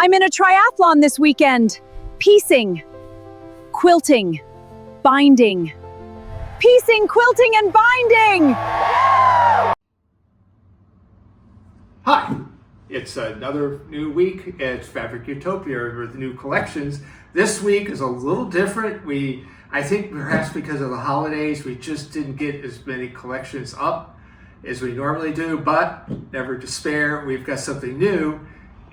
I'm in a triathlon this weekend. Piecing, quilting, binding. Piecing, quilting, and binding! Hi, it's another new week at Fabric Utopia with new collections. This week is a little different. I think perhaps because of the holidays, we just didn't get as many collections up as we normally do, but never despair. We've got something new.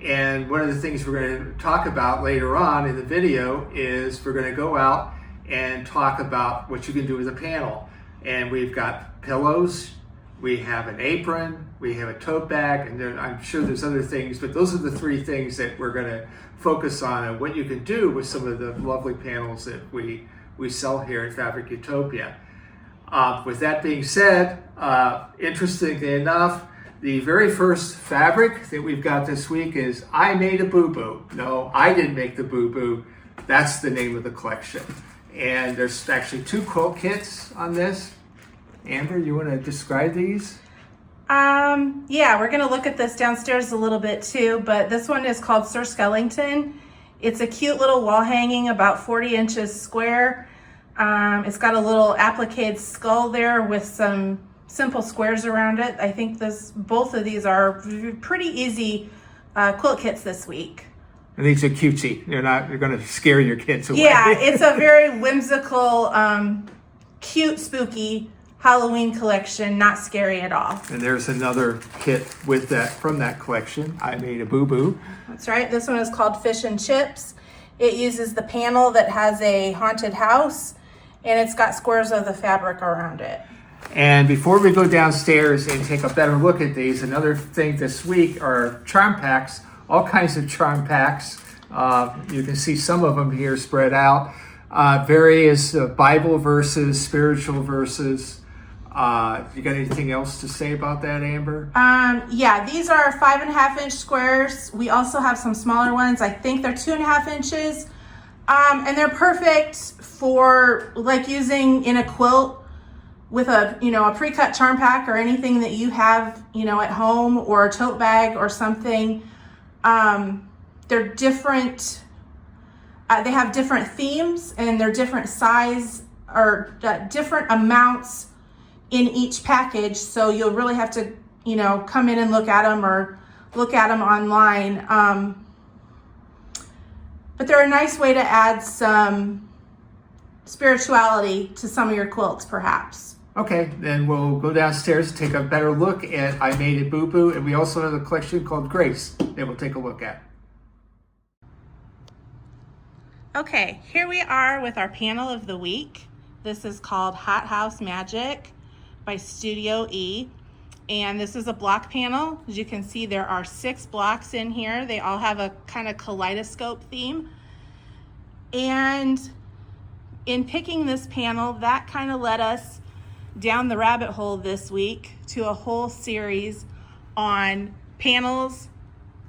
And one of the things we're going to talk about later on in the video is we're going to go out and talk about what you can do with a panel. And we've got pillows, we have an apron, we have a tote bag, and I'm sure there's other things, but those are the three things that we're going to focus on and what you can do with some of the lovely panels that we sell here at Fabric Utopia. With that being said, interestingly enough, the very first fabric that we've got this week is I Made a Boo-Boo. No, I didn't make the boo-boo. That's the name of the collection. And there's actually two quilt kits on this. Amber, you want to describe these? Yeah, we're going to look at this downstairs a little bit too, but this one is called Sir Skellington. It's a cute little wall hanging about 40 inches square. It's got a little applique skull there with some simple squares around it. I think both of these are pretty easy quilt kits this week. And these are cutesy. They're going to scare your kids away. Yeah, it's a very whimsical, cute, spooky Halloween collection, not scary at all. And there's another kit with that from that collection. I Made a Boo-Boo. That's right. This one is called Fish and Chips. It uses the panel that has a haunted house, and it's got squares of the fabric around it. And before we go downstairs and take a better look at these, another thing this week are charm packs, all kinds of charm packs. You can see some of them here spread out. Various Bible verses, spiritual verses. You got anything else to say about that, Amber? Yeah, these are 5.5 inch squares. We also have some smaller ones. I think they're 2.5 inches. And they're perfect for like using in a quilt with a pre-cut charm pack or anything that you have, at home, or a tote bag or something. They're different. They have different themes, and they're different size or different amounts in each package. So you'll really have to, come in and look at them or look at them online. But they're a nice way to add some spirituality to some of your quilts, perhaps. Okay, then we'll go downstairs and take a better look at I Made a Boo-Boo, and we also have a collection called Grace that we'll take a look at. Okay, here we are with our panel of the week. This is called Hot House Magic by Studio E. And this is a block panel. As you can see, there are 6 blocks in here. They all have a kind of kaleidoscope theme. And in picking this panel, that kind of led us down the rabbit hole this week to a whole series on panels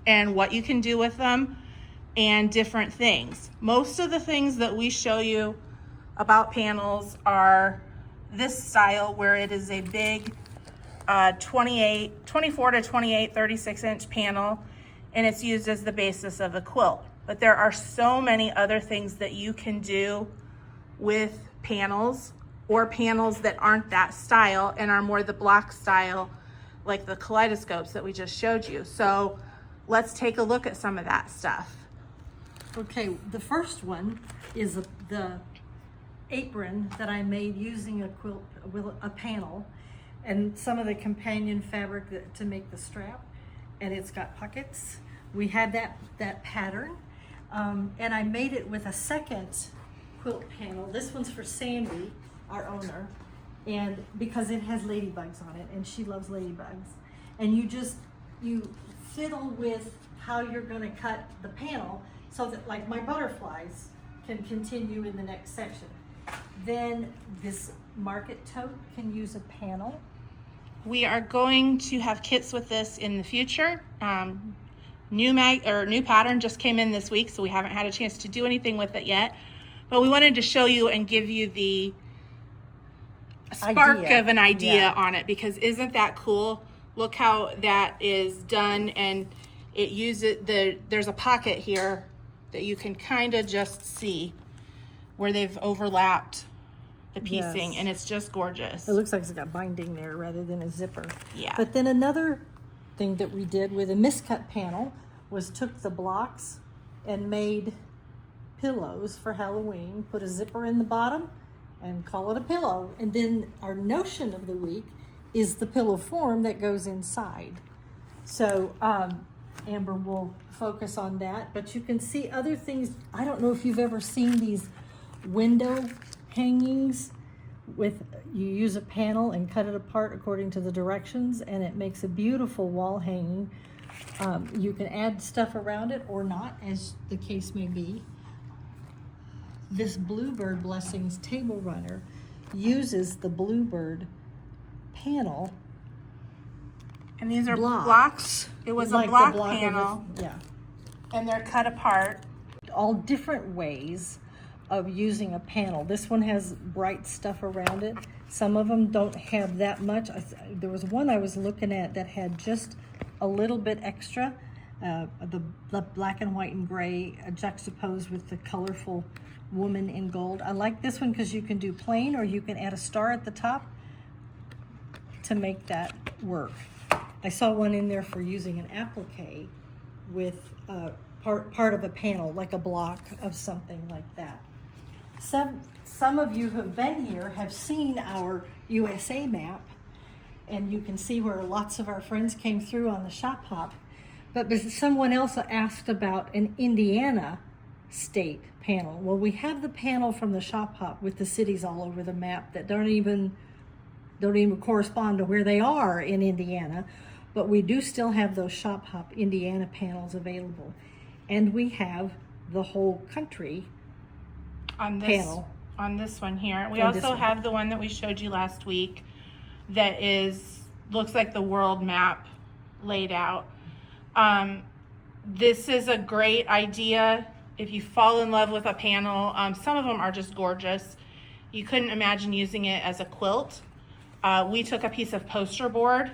and what you can do with them and different things. Most of the things that we show you about panels are this style, where it is a big 24 to 28, 36 inch panel, and it's used as the basis of a quilt. But there are so many other things that you can do with panels, or panels that aren't that style and are more the block style, like the kaleidoscopes that we just showed you. So let's take a look at some of that stuff. Okay, the first one is the apron that I made using a quilt, a panel, and some of the companion fabric to make the strap, and it's got pockets. We had that pattern, and I made it with a second quilt panel. This one's for Sandy, our owner, and because it has ladybugs on it, and she loves ladybugs. And you fiddle with how you're going to cut the panel so that, like, my butterflies can continue in the next section. Then this market tote can use a panel. We are going to have kits with this in the future. New pattern just came in this week, so we haven't had a chance to do anything with it yet. But we wanted to show you and give you the spark of an idea on it, because isn't that cool? Look how that is done, and It uses there's a pocket here that you can kind of just see where they've overlapped the piecing, Yes. and it's just gorgeous. It looks like it's got binding there rather than a zipper. Yeah. But then another thing that we did with a miscut panel was took the blocks and made pillows for Halloween, put a zipper in the bottom and call it a pillow. And then our notion of the week is the pillow form that goes inside. So Amber will focus on that, but you can see other things. I don't know if you've ever seen these window hangings with, you use a panel and cut it apart according to the directions, and it makes a beautiful wall hanging. You can add stuff around it or not, as the case may be. This Bluebird Blessings table runner uses the Bluebird panel. And these are Blocks. blocks. It was Like a the block block of panel, yeah. and they're cut apart. All different ways of using a panel. This one has bright stuff around it. Some of them don't have that much. There was one I was looking at that had just a little bit extra. The black and white and gray juxtaposed with the colorful woman in gold. I like this one because you can do plain, or you can add a star at the top to make that work. I saw one in there for using an applique with part of a panel, like a block of something like that. Some of you who have been here have seen our USA map, and you can see where lots of our friends came through on the shop hop. But someone else asked about an Indiana state panel. Well, we have the panel from the shop hop with the cities all over the map that don't even correspond to where they are in Indiana, but we do still have those shop hop Indiana panels available. And we have the whole country On this, panel. on this one here. We On this also one. have the one that we showed you last week that looks like the world map laid out. This is a great idea if you fall in love with a panel. Some of them are just gorgeous. You couldn't imagine using it as a quilt. We took a piece of poster board,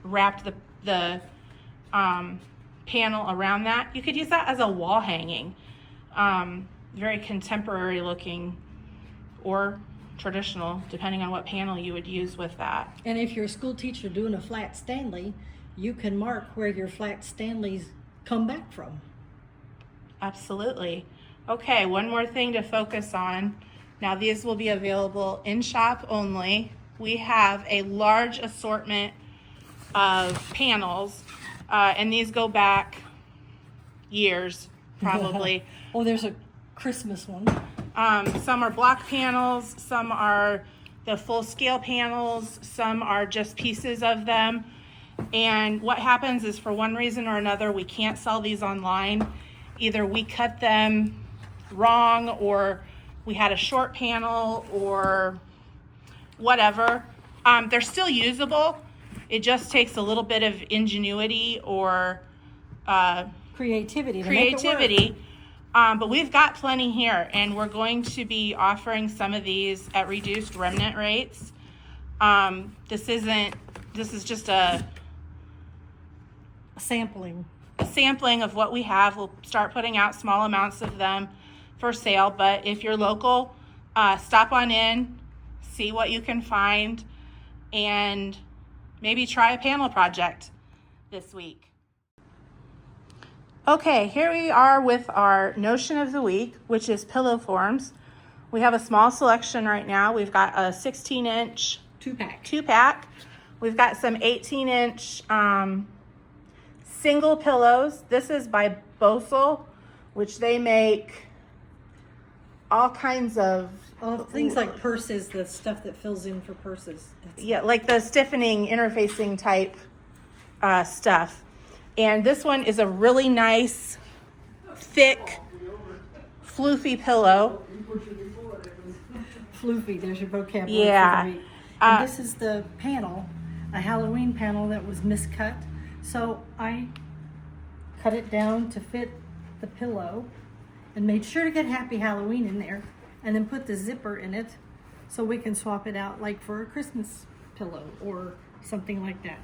wrapped the panel around that. You could use that as a wall hanging. Very contemporary looking or traditional, depending on what panel you would use with that. And if you're a school teacher doing a flat Stanley, you can mark where your flat Stanleys come back from. Absolutely. Okay, one more thing to focus on. Now these will be available in shop only. We have a large assortment of panels, and these go back years, probably. Oh, there's a Christmas one. Some are block panels, some are the full scale panels, some are just pieces of them. And what happens is, for one reason or another, we can't sell these online. Either we cut them wrong, or we had a short panel, or whatever. They're still usable. It just takes a little bit of ingenuity or Creativity. To make it work. But we've got plenty here, and we're going to be offering some of these at reduced remnant rates. This is just a Sampling. sampling of what we have. We'll start putting out small amounts of them for sale, but if you're local, stop on in, see what you can find, and maybe try a panel project this week. Okay, here we are with our notion of the week, which is pillow forms. We have a small selection right now. We've got a 16-inch two-pack. We've got some 18-inch single pillows. This is by Bosel, which they make all kinds of Things like purses, the stuff that fills in for purses. yeah, like the stiffening, interfacing type stuff. And this one is a really nice, thick, floofy pillow. Floofy, there's your vocabulary Yeah. for the week. And this is the panel, a Halloween panel that was miscut. So I cut it down to fit the pillow and made sure to get Happy Halloween in there, and then put the zipper in it so we can swap it out like for a Christmas pillow or something like that.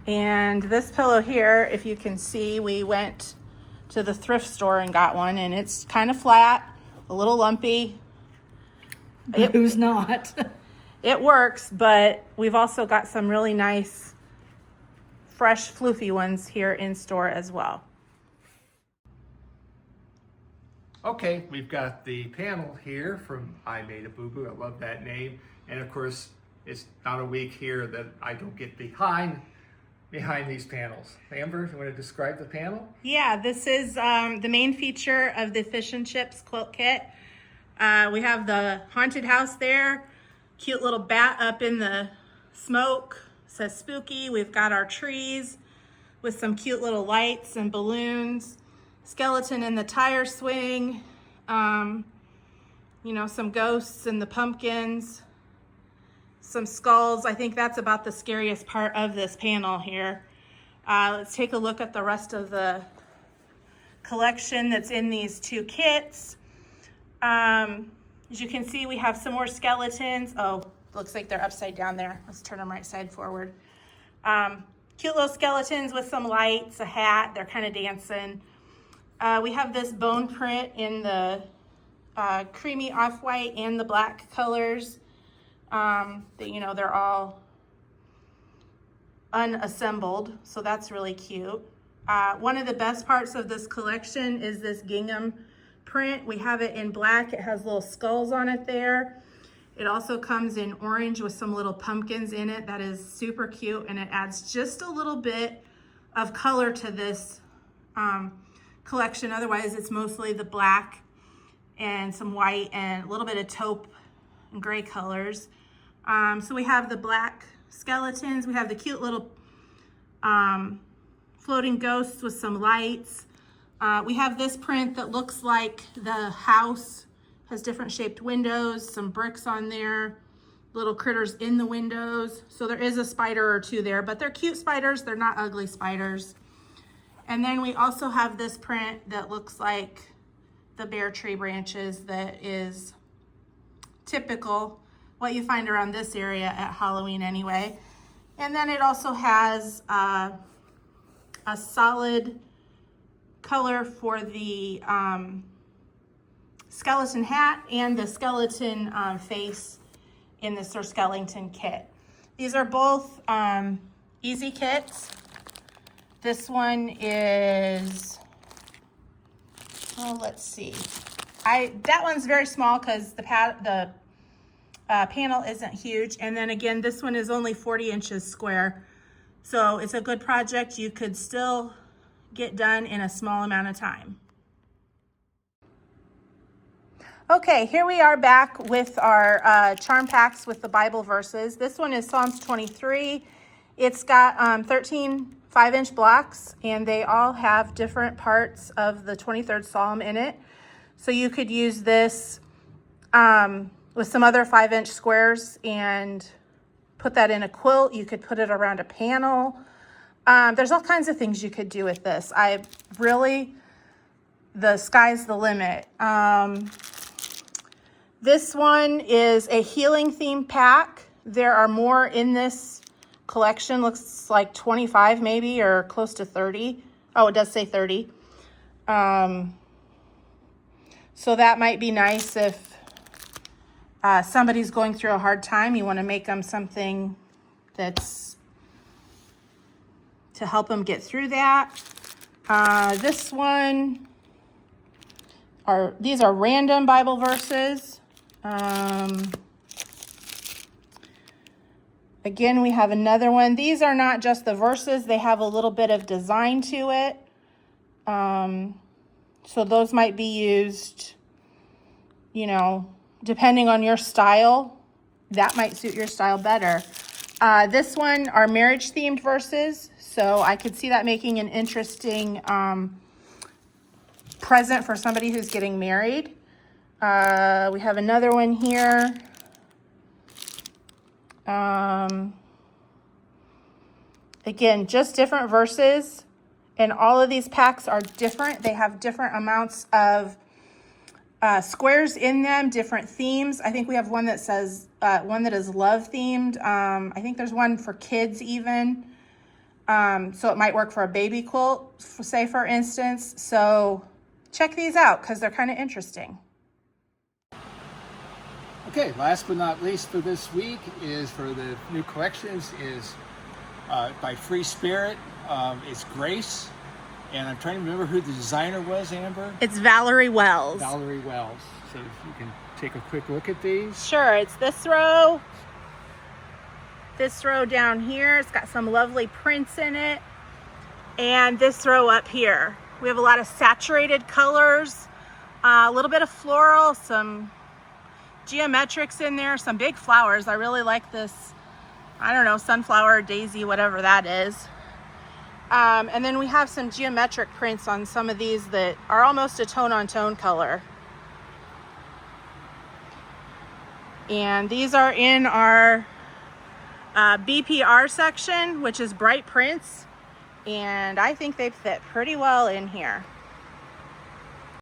And this pillow here, if you can see, we went to the thrift store and got one, and it's kind of flat, a little lumpy. Who's not? It works, but we've also got some really nice, fresh, floofy ones here in store as well. Okay, we've got the panel here from I Made a Boo Boo. I love that name. And of course, it's not a week here that I don't get behind these panels. Amber, you want to describe the panel? Yeah, this is the main feature of the Fish and Chips quilt kit. We have the haunted house there, cute little bat up in the smoke, says spooky. We've got our trees with some cute little lights and balloons, skeleton in the tire swing, you know, some ghosts and the pumpkins, some skulls. I think that's about the scariest part of this panel here. Let's take a look at the rest of the collection that's in these two kits. As you can see, we have some more skeletons. Oh, looks like they're upside down there. Let's turn them right side forward. Cute little skeletons with some lights, a hat. They're kind of dancing. We have this bone print in the creamy off-white and the black colors. You know, they're all unassembled, so that's really cute. One of the best parts of this collection is this gingham print. We have it in black. It has little skulls on it there. It also comes in orange with some little pumpkins in it. That is super cute, and it adds just a little bit of color to this collection. Otherwise, it's mostly the black and some white and a little bit of taupe and gray colors. So we have the black skeletons. We have the cute little floating ghosts with some lights. We have this print that looks like the house has different shaped windows, some bricks on there, little critters in the windows. So there is a spider or two there, but they're cute spiders. They're not ugly spiders. And then we also have this print that looks like the bare tree branches that is typical, what you find around this area at Halloween anyway. And then it also has a solid color for the skeleton hat and the skeleton face in the Sir Skellington kit. These are both easy kits. This one is, oh, let's see. That one's very small because the panel isn't huge. And then again, this one is only 40 inches square. So it's a good project you could still get done in a small amount of time. Okay, here we are back with our charm packs with the Bible verses. This one is Psalms 23. It's got 13 5-inch blocks, and they all have different parts of the 23rd Psalm in it. So you could use this with some other 5-inch squares and put that in a quilt. You could put it around a panel. There's all kinds of things you could do with this. The sky's the limit. This one is a healing theme pack. There are more in this collection. Looks like 25 maybe, or close to 30. Oh, it does say 30. So that might be nice if somebody's going through a hard time. You want to make them something that's to help them get through that. This one, these are random Bible verses. Again, we have another one. These are not just the verses. They have a little bit of design to it. So those might be used, you know, depending on your style. That might suit your style better. This one are marriage themed verses. So I could see that making an interesting present for somebody who's getting married. We have another one here. Again, just different verses, and all of these packs are different. They have different amounts of squares in them, different themes. I think we have one that says, one that is love themed. I think there's one for kids even. So it might work for a baby quilt, say for instance. So check these out because they're kind of interesting. Okay, last but not least for this week is for the new collections is by Free Spirit. It's Grace, and I'm trying to remember who the designer was, Amber. It's Valerie Wells. Valerie Wells. So if you can take a quick look at these. Sure, it's this row down here. It's got some lovely prints in it, and this row up here. We have a lot of saturated colors, a little bit of floral, some geometrics in there, some big flowers. I really like this, I don't know, sunflower, daisy, whatever that is. And then we have some geometric prints on some of these that are almost a tone-on-tone color. And these are in our BPR section, which is bright prints, and I think they fit pretty well in here.